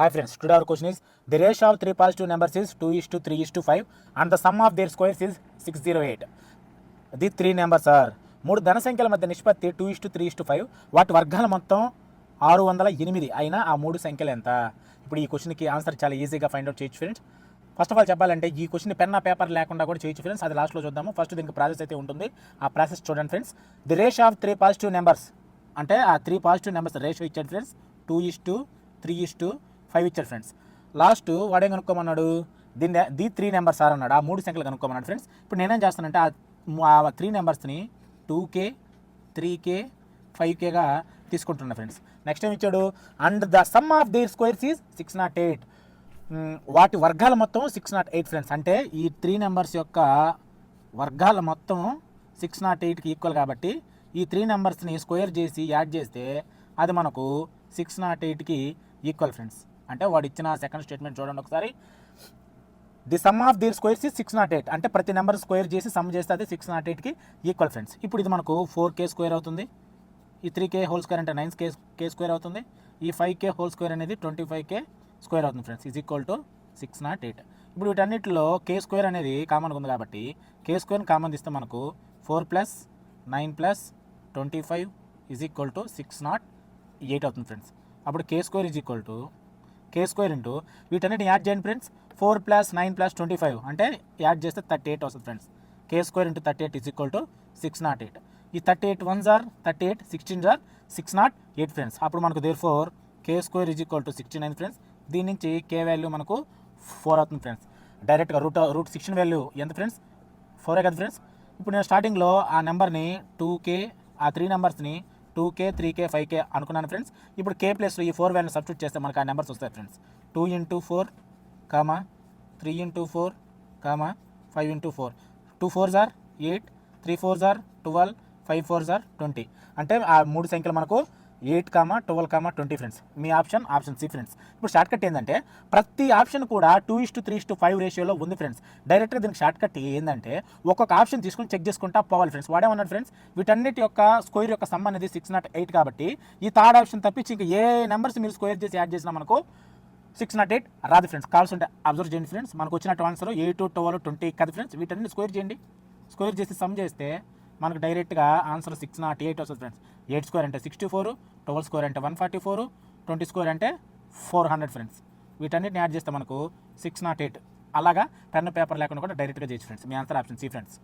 Hi friends, today our question is the ratio of three positive numbers is 2:3:5 and the sum of their squares is 608. The three numbers are మూడు ధన సంఖ్యల మధ్య నిష్పత్తి 2:3:5 వాటి వర్గాల మొత్తం 608 అయినా ఆ మూడు సంఖ్యలు ఎంత? ఇప్పుడు ఈ క్వశ్చన్కి ఆన్సర్ చాలా ఈజీగా ఫైండ్ అవుట్ చేయొచ్చు ఫ్రెండ్స్. ఫస్ట్ ఆఫ్ ఆల్ చెప్పాలంటే ఈ క్వశ్చన్ పెన్ పేపర్ లేకుండా కూడా చేయొచ్చు ఫ్రెండ్స్. అది లాస్ట్లో చూద్దాము. ఫస్ట్ దీనికి ప్రాసెస్ అయితే ఉంటుంది. ఆ ప్రాసెస్ చూడండి friends. The ratio of three positive numbers అంటే ఆ త్రీ పాజిటివ్ నెంబర్స్ రేషియో ఇచ్చాడు ఫ్రెండ్స్. 2:3:5 ఇచ్చాడు ఫ్రెండ్స్. లాస్ట్ వాడేం కనుక్కోమన్నాడు, ది త్రీ నెంబర్స్ ఆర్ అన్నాడు. ఆ మూడు సంఖ్యలు కనుక్కోమన్నాడు ఫ్రెండ్స్. ఇప్పుడు నేనేం చేస్తానంటే ఆ త్రీ నెంబర్స్ని 2K 3K 5Kగా తీసుకుంటున్నా ఫ్రెండ్స్. నెక్స్ట్ ఏం ఇచ్చాడు, and the sum of their squares is 608. వాటి వర్గాల మొత్తం 608 ఫ్రెండ్స్. అంటే ఈ త్రీ నెంబర్స్ యొక్క వర్గాల మొత్తం 608కి ఈక్వల్ కాబట్టి ఈ త్రీ నెంబర్స్ని స్క్వేర్ చేసి యాడ్ చేస్తే అది మనకు 608కి ఈక్వల్ ఫ్రెండ్స్. అంటే వాడు ఇచ్చిన సెకండ్ స్టేట్మెంట్ చూడండి ఒకసారి. The some of there squares is 608. అంటే ప్రతి నెంబర్ స్క్వేర్ చేసి సమ్ చేస్తే అది 608కి ఈక్వల్ ఫ్రెండ్స్. ఇప్పుడు ఇది మనకు 4K స్క్వేర్ అవుతుంది. ఈ 3K హోల్ స్క్వేర్ అంటే 9K స్క్వేర్ అవుతుంది. ఈ 5K హోల్ స్క్వేర్ అనేది 25K స్క్వేర్ అవుతుంది ఫ్రెండ్స్. Is equal to 608. ఇప్పుడు వీటన్నిటిలో K స్క్వేర్ అనేది కామన్గా ఉంది కాబట్టి K స్క్వేర్ని కామన్ తీస్తే మనకు 4 + 9 + 25 ఈజ్ ఈక్వల్ టు 608 అవుతుంది ఫ్రెండ్స్. అప్పుడు K square is equal to K square into వీటన్నిటిని యాడ్ చేయండి ఫ్రెండ్స్. 4 + 9 + 25 అంటే యాడ్ చేస్తే 38 వస్తుంది friends. K square into 38 is equal to 608. ఈ 38 1s are 38, 16s are 608 friends. అప్పుడు మనకు therefore K square is equal to 69 friends. దీని నుంచి K వాల్యూ మనకు 4 అవుతుంది ఫ్రెండ్స్. డైరెక్ట్గా రూట్ 16 వాల్యూ ఎంత ఫ్రెండ్స్, 4 కదా ఫ్రెండ్స్. ఇప్పుడు నేను స్టార్టింగ్లో ఆ నెంబర్ని 2K ఆ త్రీ నెంబర్స్ని 2K 3K 5K అనుకున్నాను ఫ్రెండ్స్. ఇప్పుడు K ప్లస్లో ఈ 4 వాల్యూని సబ్స్టిట్యూట్ చేస్తే మనకు ఆ నెంబర్స్ వస్తాయి friends. 2 × 4, 3 × 4, 5 × 4. 2 4s are 8, 3 4s are 12, 5 4s are 20. అంటే ఆ మూడు సంఖ్యలు మనకు 8, 12, 20 ఫ్రెండ్స్. మీ ఆప్షన్ సి ఫ్రెండ్స్. ఇప్పుడు షార్ట్ కట్ ఏంటంటే ప్రతి ఆప్షన్ కూడా 2:3:5 రేషియోలో ఉంది ఫ్రెండ్స్. డైరెక్ట్గా దీనికి షార్ట్ కట్ ఏంటంటే ఒక్కొక్క ఆప్షన్ తీసుకొని చెక్ చేసుకుంటా పోవాలి ఫ్రెండ్స్. వాడేమన్నాడు ఫ్రెండ్స్, వీటన్నిటి యొక్క స్క్వేర్ యొక్క సమ్ అనేది 608 కాబట్టి ఈ థర్డ్ ఆప్షన్ తప్పించి ఇంకా ఏ నెంబర్స్ మీరు స్క్వేర్ చేసి యాడ్ చేసినా మనకు 608 రాదు ఫ్రెండ్స్. కావాల్సి ఉంటే అబ్జర్వ్ చేయండి ఫ్రెండ్స్. మనకు వచ్చినట్టు ఆన్సర్ 8, 12, 20 కదా ఫ్రెండ్స్. వీటన్ని స్క్వేర్ చేయండి. స్క్వేర్ చేసి సమ్ చేస్తే మనకు డైరెక్ట్గా ఆన్సర్ 608 వస్తుంది ఫ్రెండ్స్. 8 స్క్వేర్ అంటే 64, 12 స్క్వేర్ అంటే 144, 20 స్క్వేర్ అంటే 400 ఫ్రెండ్స్. వీటన్నిటిని యాడ్ చేస్తే మనకు 608. అలాగా పెన్ పేపర్ లేకుండా కూడా డైరెక్ట్గా చేయొచ్చు ఫ్రెండ్స్. మీ ఆన్సర్ ఆప్షన్ సి ఫ్రెండ్స్.